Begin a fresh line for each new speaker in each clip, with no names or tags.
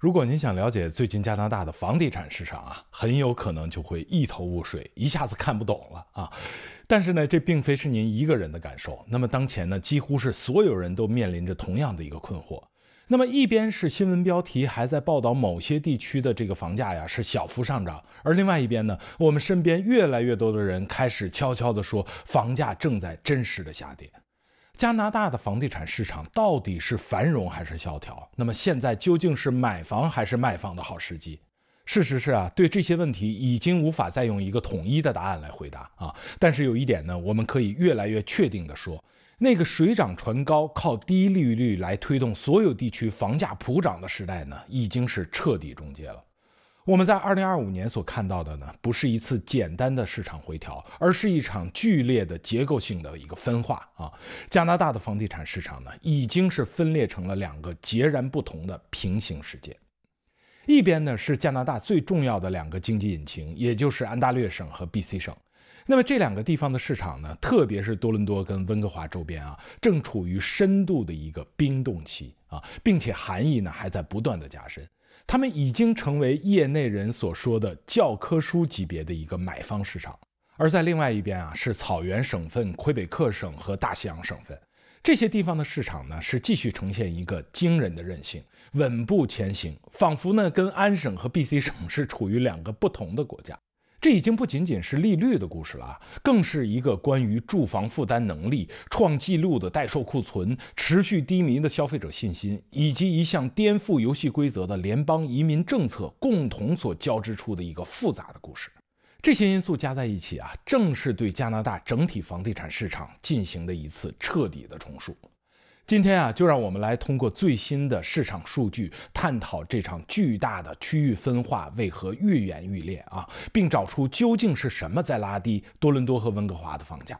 如果您想了解最近加拿大的房地产市场啊，很有可能就会一头雾水，一下子看不懂了啊。但是呢，这并非是您一个人的感受。那么当前呢，几乎是所有人都面临着同样的一个困惑。那么一边是新闻标题还在报道某些地区的这个房价呀是小幅上涨，而另外一边呢，我们身边越来越多的人开始悄悄地说房价正在真实的下跌。加拿大的房地产市场到底是繁荣还是萧条？那么现在究竟是买房还是卖房的好时机？事实是对这些问题已经无法再用一个统一的答案来回答啊。但是有一点呢，我们可以越来越确定地说，那个水涨船高、靠低利率来推动所有地区房价普涨的时代呢，已经是彻底终结了。我们在2025年所看到的呢，不是一次简单的市场回调，而是一场剧烈的结构性的一个分化啊。加拿大的房地产市场呢，已经是分裂成了两个截然不同的平行世界。一边呢是加拿大最重要的两个经济引擎，也就是安大略省和 BC 省。那么这两个地方的市场呢，特别是多伦多跟温哥华周边啊，正处于深度的一个冰冻期啊，并且寒意呢还在不断的加深。他们已经成为业内人所说的教科书级别的一个买方市场。而在另外一边啊，是草原省份、魁北克省和大西洋省份。这些地方的市场呢，是继续呈现一个惊人的韧性，稳步前行，仿佛呢跟安省和 BC 省是处于两个不同的国家。这已经不仅仅是利率的故事了，更是一个关于住房负担能力、创纪录的待售库存、持续低迷的消费者信心，以及一项颠覆游戏规则的联邦移民政策共同所交织出的一个复杂的故事。这些因素加在一起啊，正是对加拿大整体房地产市场进行的一次彻底的重塑。今天啊，就让我们来通过最新的市场数据，探讨这场巨大的区域分化为何愈演愈烈啊，并找出究竟是什么在拉低多伦多和温哥华的房价。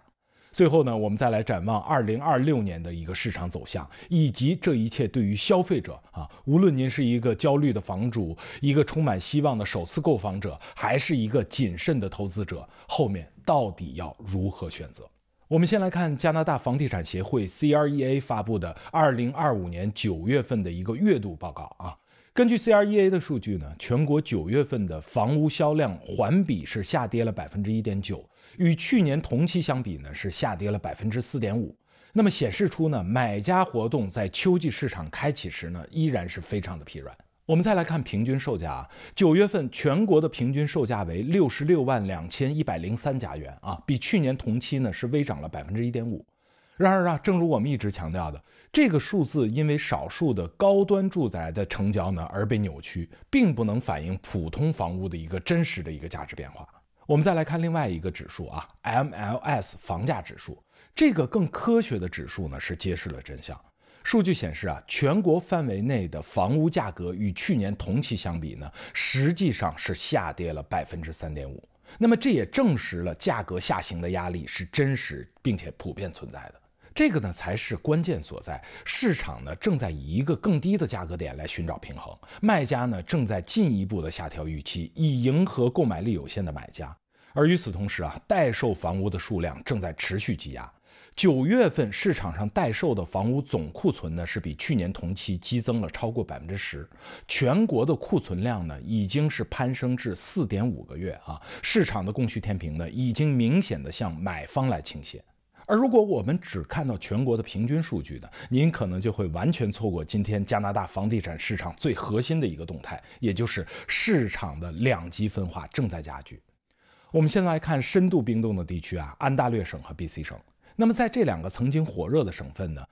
最后呢，我们再来展望2026年的一个市场走向，以及这一切对于消费者啊，无论您是一个焦虑的房主，一个充满希望的首次购房者，还是一个谨慎的投资者，后面到底要如何选择？我们先来看加拿大房地产协会 CREA 发布的2025年9月份的一个月度报告啊。根据 CREA 的数据呢，全国9月份的房屋销量环比是下跌了 1.9%， 与去年同期相比呢是下跌了 4.5%。那么显示出呢，买家活动在秋季市场开启时呢，依然是非常的疲软。我们再来看平均售价9月份全国的平均售价为662103加元啊，比去年同期呢是微涨了 1.5%。然而正如我们一直强调的，这个数字因为少数的高端住宅的成交呢而被扭曲，并不能反映普通房屋的一个真实的一个价值变化。我们再来看另外一个指数MLS 房价指数，这个更科学的指数呢是揭示了真相。数据显示全国范围内的房屋价格与去年同期相比呢，实际上是下跌了 3.5%。那么这也证实了价格下行的压力是真实并且普遍存在的。这个呢才是关键所在，市场呢正在以一个更低的价格点来寻找平衡，卖家呢正在进一步的下调预期，以迎合购买力有限的买家。而与此同时待售房屋的数量正在持续积压。9月份市场上待售的房屋总库存呢，是比去年同期激增了超过 10%， 全国的库存量呢已经是攀升至 4.5 个月市场的供需天平呢已经明显的向买方来倾斜。而如果我们只看到全国的平均数据呢，您可能就会完全错过今天加拿大房地产市场最核心的一个动态，也就是市场的两极分化正在加剧。我们现在来看深度冰冻的地区安大略省和 BC 省。那么在这两个曾经火热的省份呢，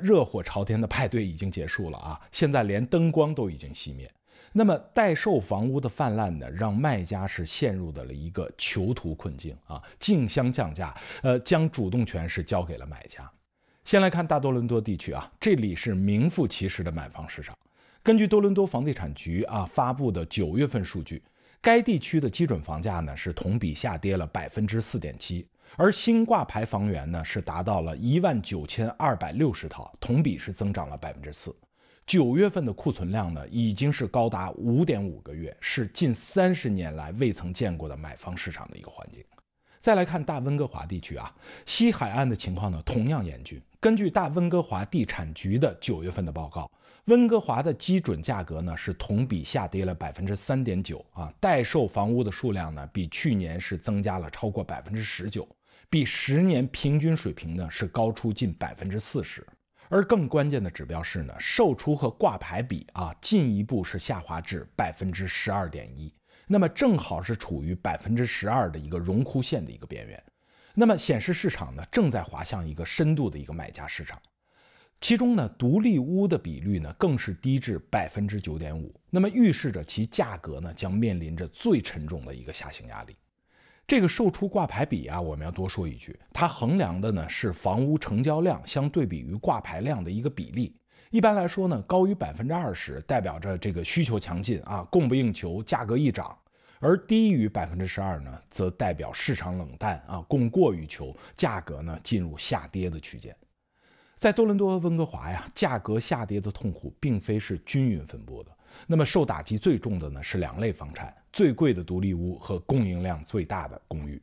热火朝天的派对已经结束了现在连灯光都已经熄灭。那么待售房屋的泛滥呢，让卖家是陷入了一个囚徒困境竞相降价，将主动权是交给了买家。先来看大多伦多地区这里是名副其实的买房市场。根据多伦多房地产局发布的9月份数据，该地区的基准房价呢是同比下跌了 4.7%， 而新挂牌房源呢是达到了19260套，同比是增长了 4%。9月份的库存量呢已经是高达 5.5 个月，是近30年来未曾见过的买房市场的一个环境。再来看大温哥华地区啊，西海岸的情况呢同样严峻。根据大温哥华地产局的9月份的报告，温哥华的基准价格呢是同比下跌了3.9%啊，待售房屋的数量呢比去年是增加了超过19%，比10年平均水平呢是高出近40%。而更关键的指标是呢，售出和挂牌比啊进一步是下滑至12.1%，那么正好是处于12%的一个荣枯线的一个边缘。那么显示市场呢正在滑向一个深度的一个买家市场，其中呢独立屋的比率呢更是低至9.5%，那么预示着其价格呢将面临着最沉重的一个下行压力。这个售出挂牌比啊，我们要多说一句，它衡量的呢是房屋成交量相对比于挂牌量的一个比例。一般来说呢，高于20%代表着这个需求强劲啊，供不应求，价格易涨。而低于12%呢，则代表市场冷淡啊，供过于求，价格呢进入下跌的区间。在多伦多和温哥华呀，价格下跌的痛苦并非是均匀分布的。那么受打击最重的呢是2类房产：最贵的独立屋和供应量最大的公寓。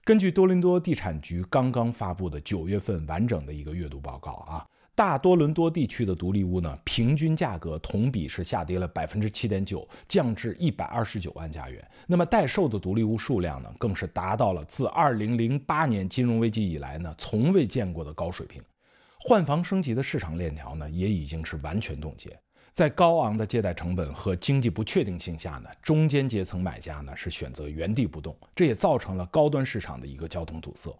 根据多伦多地产局刚刚发布的9月份完整的一个月度报告啊，大多伦多地区的独立屋呢，平均价格同比是下跌了7.9%，降至129万加元。那么待售的独立屋数量呢，更是达到了自2008年金融危机以来呢，从未见过的高水平。换房升级的市场链条呢，也已经是完全冻结。在高昂的借贷成本和经济不确定性下呢，中间阶层买家呢是选择原地不动，这也造成了高端市场的一个交通堵塞。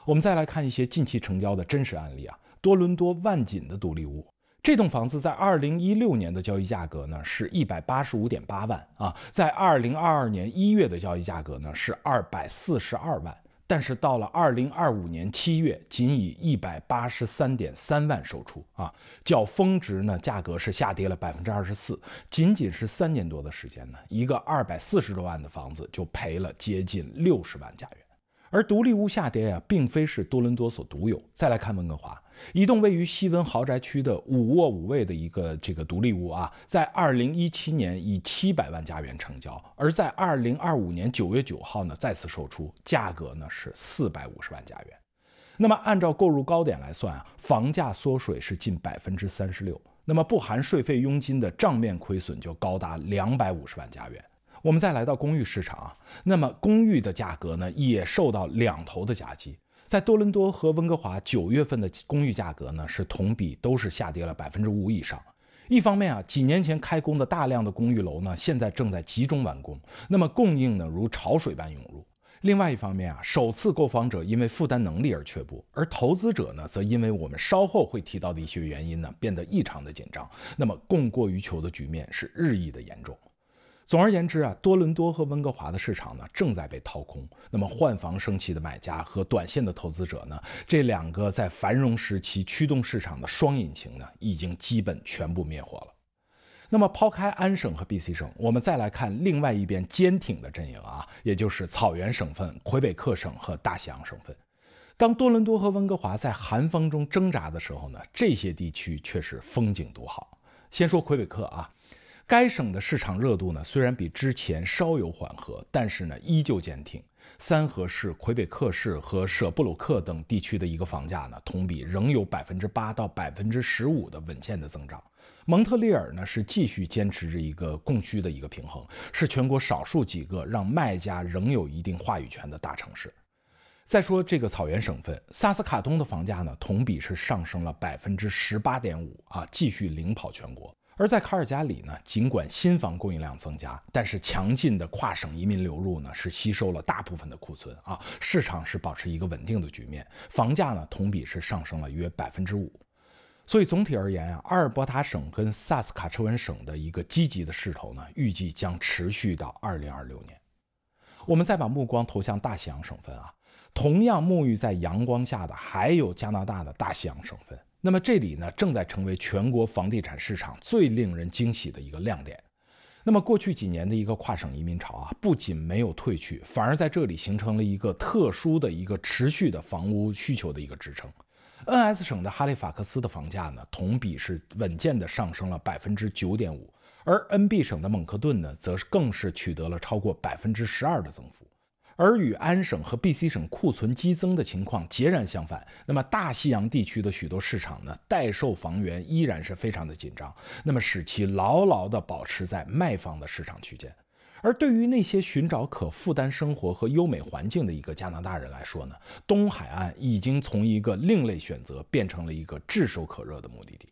我们再来看一些近期成交的真实案例啊。多伦多万锦的独立屋，这栋房子在2016年的交易价格呢是185.8万啊，在2022年1月的交易价格呢是242万，但是到了2025年7月，仅以183.3万售出啊，较峰值呢价格是下跌了24%，仅仅是3年多的时间呢，一个240多万的房子就赔了接近60万加元。而独立屋下跌啊，并非是多伦多所独有。再来看温哥华，一栋位于西温豪宅区的5卧5卫的一个独立屋啊，在2017年以700万加元成交，而在2025年9月9号呢再次售出，价格呢是450万加元。那么按照购入高点来算啊，房价缩水是近36%，那么不含税费佣金的账面亏损就高达250万加元。我们再来到公寓市场啊，那么公寓的价格呢也受到两头的夹击。在多伦多和温哥华9月份的公寓价格呢是同比都是下跌了5%以上。一方面啊，几年前开工的大量的公寓楼呢现在正在集中完工，那么供应呢如潮水般涌入。另外一方面啊，首次购房者因为负担能力而却步，而投资者呢则因为我们稍后会提到的一些原因呢变得异常的紧张，那么供过于求的局面是日益的严重。总而言之啊，多伦多和温哥华的市场呢正在被掏空。那么换房升级的买家和短线的投资者呢，这两个在繁荣时期驱动市场的双引擎呢，已经基本全部灭火了。那么抛开安省和 BC 省，我们再来看另外一边坚挺的阵营啊，也就是草原省份、魁北克省和大西洋省份。当多伦多和温哥华在寒风中挣扎的时候呢，这些地区却是风景独好。先说魁北克啊。该省的市场热度呢，虽然比之前稍有缓和，但是呢依旧坚挺。三河市、魁北克市和舍布鲁克等地区的一个房价呢，同比仍有8%到15%的稳健的增长。蒙特利尔呢是继续坚持着一个供需的一个平衡，是全国少数几个让卖家仍有一定话语权的大城市。再说这个草原省份，萨斯卡通的房价呢，同比是上升了18.5%啊，继续领跑全国。而在卡尔加里呢，尽管新房供应量增加，但是强劲的跨省移民流入呢，是吸收了大部分的库存啊，市场是保持一个稳定的局面，房价呢同比是上升了约5%。所以总体而言啊，阿尔伯塔省跟萨斯卡彻温省的一个积极的势头呢，预计将持续到2026年。我们再把目光投向大西洋省份啊，同样沐浴在阳光下的还有加拿大的大西洋省份。那么这里呢，正在成为全国房地产市场最令人惊喜的一个亮点。那么过去几年的一个跨省移民潮啊，不仅没有退去，反而在这里形成了一个特殊的一个持续的房屋需求的一个支撑。NS 省的哈利法克斯的房价呢，同比是稳健的上升了9.5%，而 NB 省的蒙克顿呢，则更是取得了超过12%的增幅。而与安省和 BC 省库存激增的情况截然相反，那么大西洋地区的许多市场呢，待售房源依然是非常的紧张，那么使其牢牢地保持在卖方的市场区间。而对于那些寻找可负担生活和优美环境的一个加拿大人来说呢，东海岸已经从一个另类选择变成了一个炙手可热的目的地。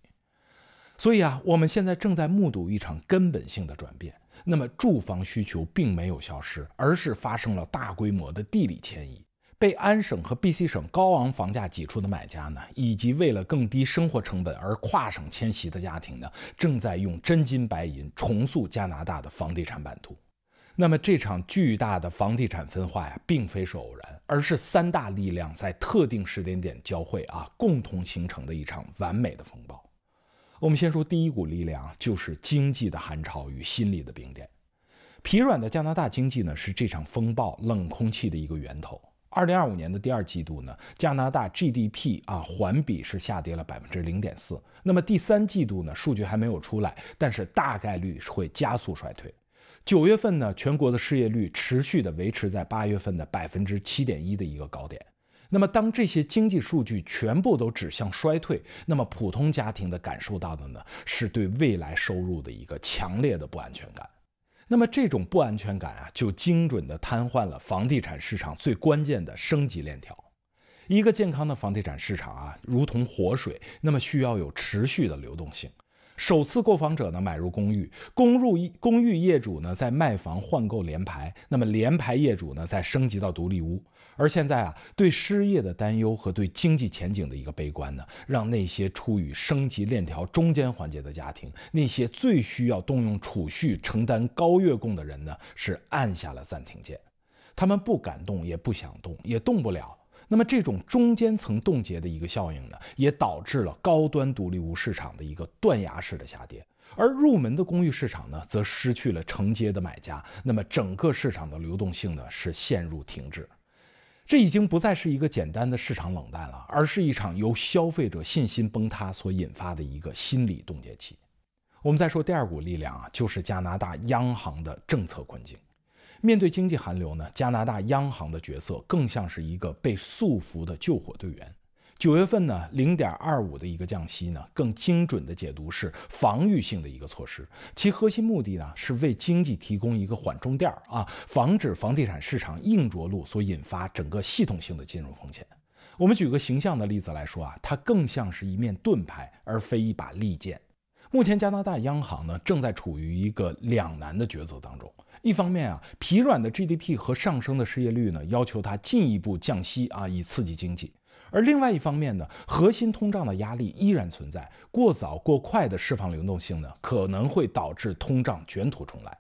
所以啊，我们现在正在目睹一场根本性的转变。那么住房需求并没有消失，而是发生了大规模的地理迁移。被安省和 BC 省高昂房价挤出的买家呢，以及为了更低生活成本而跨省迁徙的家庭呢，正在用真金白银重塑加拿大的房地产版图。那么这场巨大的房地产分化呀，并非是偶然，而是三大力量在特定时间点交汇共同形成的一场完美的风暴。我们先说第一股力量，就是经济的寒潮与心理的冰点。疲软的加拿大经济呢，是这场风暴冷空气的一个源头。2025年的第二季度呢，加拿大 GDP 环比是下跌了 0.4%。那么第三季度呢，数据还没有出来，但是大概率会加速衰退。9月份呢，全国的失业率持续的维持在8月份的 7.1% 的一个高点。那么当这些经济数据全部都指向衰退，那么普通家庭的感受到的呢，是对未来收入的一个强烈的不安全感。那么这种不安全感就精准地瘫痪了房地产市场最关键的升级链条。一个健康的房地产市场如同活水，那么需要有持续的流动性。首次购房者呢买入公寓，公寓业主呢在卖房换购联排，那么联排业主呢再升级到独立屋。而现在对失业的担忧和对经济前景的一个悲观呢，让那些处于升级链条中间环节的家庭，那些最需要动用储蓄承担高月供的人呢，是按下了暂停键。他们不敢动，也不想动，也动不了。那么这种中间层冻结的一个效应呢，也导致了高端独立屋市场的一个断崖式的下跌，而入门的公寓市场呢，则失去了承接的买家，那么整个市场的流动性呢，是陷入停滞。这已经不再是一个简单的市场冷淡了，而是一场由消费者信心崩塌所引发的一个心理冻结期。我们再说第二股力量就是加拿大央行的政策困境。面对经济寒流呢，加拿大央行的角色更像是一个被束缚的救火队员。9月份呢 0.25 的一个降息呢，更精准的解读是防御性的一个措施，其核心目的呢是为经济提供一个缓冲垫防止房地产市场硬着陆所引发整个系统性的金融风险。我们举个形象的例子来说它更像是一面盾牌，而非一把利剑。目前加拿大央行呢正在处于一个两难的抉择当中。一方面疲软的 GDP 和上升的失业率呢，要求它进一步降息以刺激经济。而另外一方面呢，核心通胀的压力依然存在，过早过快的释放流动性呢，可能会导致通胀卷土重来。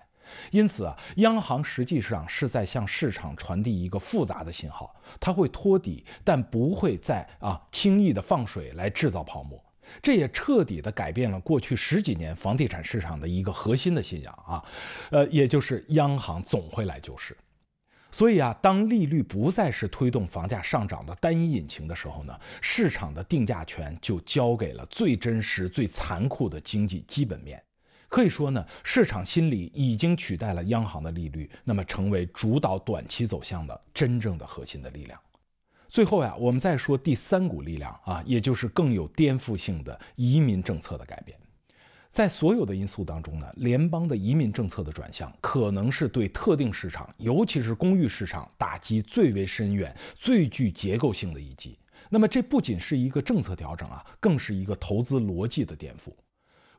因此央行实际上是在向市场传递一个复杂的信号，它会托底，但不会再轻易的放水来制造泡沫。这也彻底地改变了过去10几年房地产市场的一个核心的信仰也就是央行总会来救市。所以当利率不再是推动房价上涨的单一引擎的时候呢，市场的定价权就交给了最真实、最残酷的经济基本面。可以说呢，市场心理已经取代了央行的利率，那么成为主导短期走向的真正的核心的力量。最后我们再说第三股力量也就是更有颠覆性的移民政策的改变。在所有的因素当中呢，联邦的移民政策的转向可能是对特定市场，尤其是公寓市场打击最为深远、最具结构性的一击。那么这不仅是一个政策调整更是一个投资逻辑的颠覆。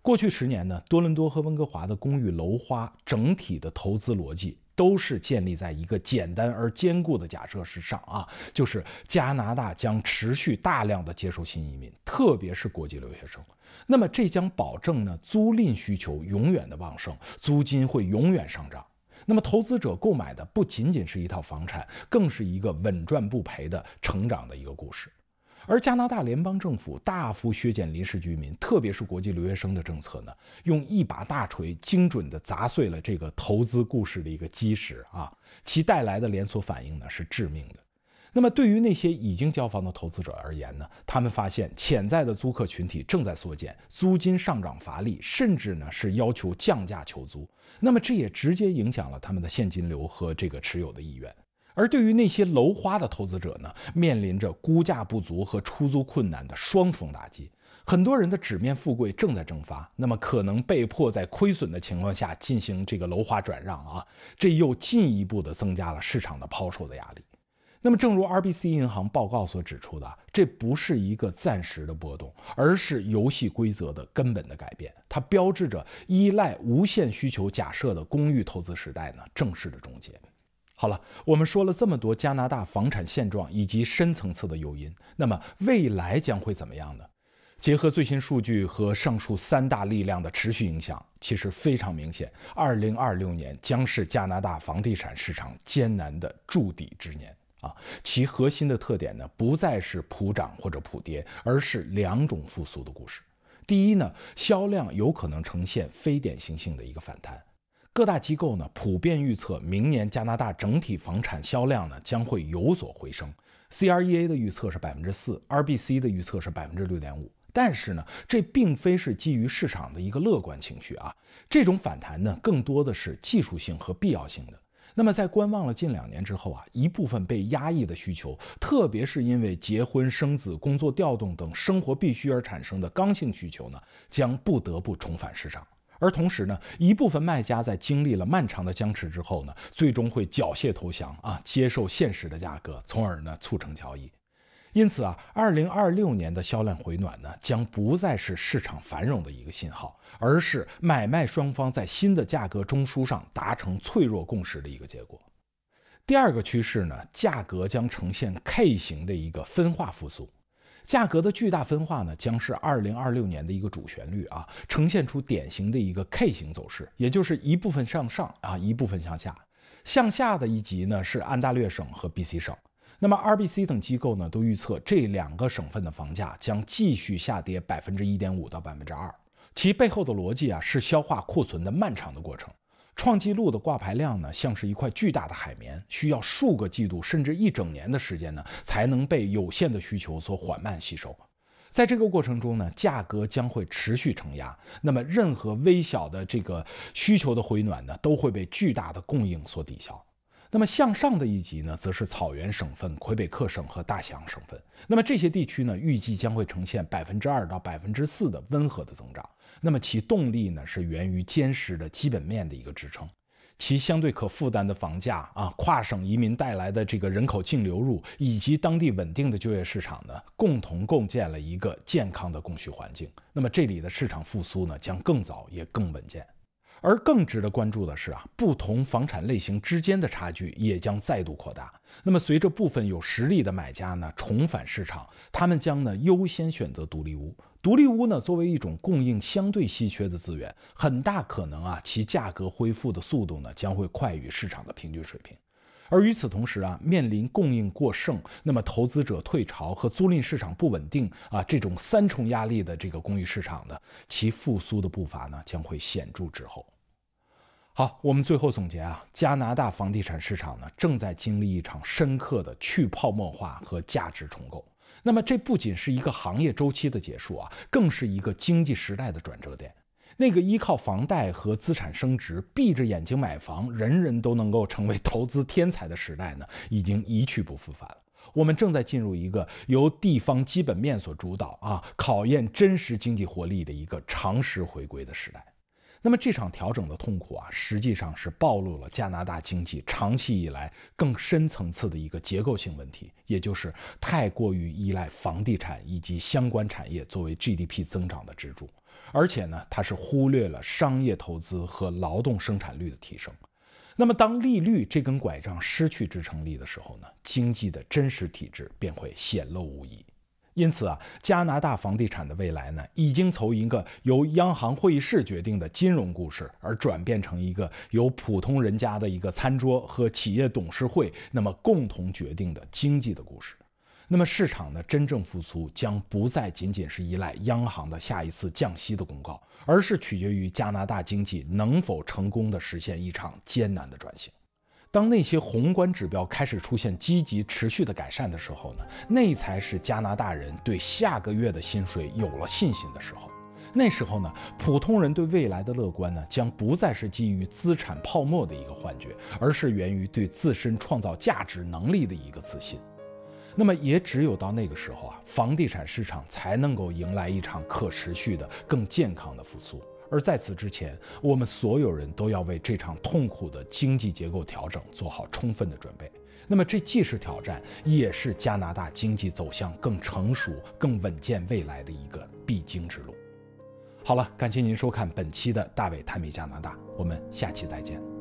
过去10年呢，多伦多和温哥华的公寓楼花整体的投资逻辑都是建立在一个简单而坚固的假设之上就是加拿大将持续大量的接受新移民，特别是国际留学生。那么这将保证呢租赁需求永远的旺盛，租金会永远上涨。那么投资者购买的不仅仅是一套房产，更是一个稳赚不赔的成长的一个故事。而加拿大联邦政府大幅削减临时居民，特别是国际留学生的政策呢，用一把大锤精准地砸碎了这个投资故事的一个基石其带来的连锁反应呢是致命的。那么对于那些已经交房的投资者而言呢，他们发现潜在的租客群体正在缩减，租金上涨乏力，甚至呢是要求降价求租。那么这也直接影响了他们的现金流和这个持有的意愿。而对于那些楼花的投资者呢，面临着估价不足和出租困难的双重打击。很多人的纸面富贵正在蒸发，那么可能被迫在亏损的情况下进行这个楼花转让啊，这又进一步的增加了市场的抛售的压力。那么正如 RBC 银行报告所指出的，这不是一个暂时的波动，而是游戏规则的根本的改变，它标志着依赖无限需求假设的公寓投资时代呢正式的终结。好了，我们说了这么多加拿大房产现状以及深层次的诱因，那么未来将会怎么样呢？结合最新数据和上述3大力量的持续影响，其实非常明显，2026年将是加拿大房地产市场艰难的筑底之年啊！其核心的特点呢，不再是普涨或者普跌，而是2种复苏的故事。第一呢，销量有可能呈现非典型性的一个反弹。各大机构呢普遍预测，明年加拿大整体房产销量呢将会有所回升。CREA 的预测是4%，RBC 的预测是6.5%。但是呢，这并非是基于市场的一个乐观情绪啊，这种反弹呢，更多的是技术性和必要性的。那么在观望了近2年之后啊，一部分被压抑的需求，特别是因为结婚、生子、工作调动等生活必须而产生的刚性需求呢，将不得不重返市场。而同时呢，一部分卖家在经历了漫长的僵持之后呢，最终会缴械投降啊，接受现实的价格，从而呢促成交易。因此啊，2026年的销量回暖呢，将不再是市场繁荣的一个信号，而是买卖双方在新的价格中枢上达成脆弱共识的一个结果。第二个趋势呢，价格将呈现 K 型的一个分化复苏。价格的巨大分化呢，将是2026年的一个主旋律啊，呈现出典型的一个 K 型走势，也就是一部分向上啊，一部分向下。向下的一级呢是安大略省和 BC 省。那么 RBC 等机构呢都预测这2个省份的房价将继续下跌1.5%到2%，其背后的逻辑啊是消化库存的漫长的过程。创纪录的挂牌量呢像是一块巨大的海绵，需要数个季度甚至1整年的时间呢才能被有限的需求所缓慢吸收。在这个过程中呢，价格将会持续承压，那么任何微小的这个需求的回暖呢都会被巨大的供应所抵消。那么向上的一级呢，则是草原省份、魁北克省和大西洋省份。那么这些地区呢，预计将会呈现2%到4%的温和的增长。那么其动力呢，是源于坚实的基本面的一个支撑，其相对可负担的房价啊，跨省移民带来的这个人口净流入，以及当地稳定的就业市场呢，共同构建了一个健康的供需环境。那么这里的市场复苏呢，将更早也更稳健。而更值得关注的是啊，不同房产类型之间的差距也将再度扩大。那么随着部分有实力的买家呢重返市场，他们将呢优先选择独立屋。独立屋呢作为一种供应相对稀缺的资源，很大可能啊其价格恢复的速度呢将会快于市场的平均水平。而与此同时啊，面临供应过剩，那么投资者退潮和租赁市场不稳定啊，这种3重压力的这个公寓市场呢，其复苏的步伐呢将会显著滞后。好，我们最后总结啊，加拿大房地产市场呢正在经历一场深刻的去泡沫化和价值重构。那么这不仅是一个行业周期的结束啊，更是一个经济时代的转折点。那个依靠房贷和资产升值，闭着眼睛买房，人人都能够成为投资天才的时代呢，已经一去不复返了。我们正在进入一个由地方基本面所主导啊，考验真实经济活力的一个常识回归的时代。那么这场调整的痛苦啊，实际上是暴露了加拿大经济长期以来更深层次的一个结构性问题，也就是太过于依赖房地产以及相关产业作为 GDP 增长的支柱，而且呢，它是忽略了商业投资和劳动生产率的提升。那么当利率这根拐杖失去支撑力的时候呢，经济的真实体制便会显露无遗。因此啊，加拿大房地产的未来呢，已经从一个由央行会议室决定的金融故事，而转变成一个由普通人家的一个餐桌和企业董事会那么共同决定的经济的故事。那么市场的真正复苏将不再仅仅是依赖央行的下一次降息的公告，而是取决于加拿大经济能否成功的实现一场艰难的转型。当那些宏观指标开始出现积极持续的改善的时候呢，那才是加拿大人对下个月的薪水有了信心的时候。那时候呢，普通人对未来的乐观呢，将不再是基于资产泡沫的一个幻觉，而是源于对自身创造价值能力的一个自信。那么也只有到那个时候啊，房地产市场才能够迎来一场可持续的、更健康的复苏。而在此之前，我们所有人都要为这场痛苦的经济结构调整做好充分的准备。那么这既是挑战，也是加拿大经济走向更成熟、更稳健未来的一个必经之路。好了，感谢您收看本期的大卫探秘加拿大，我们下期再见。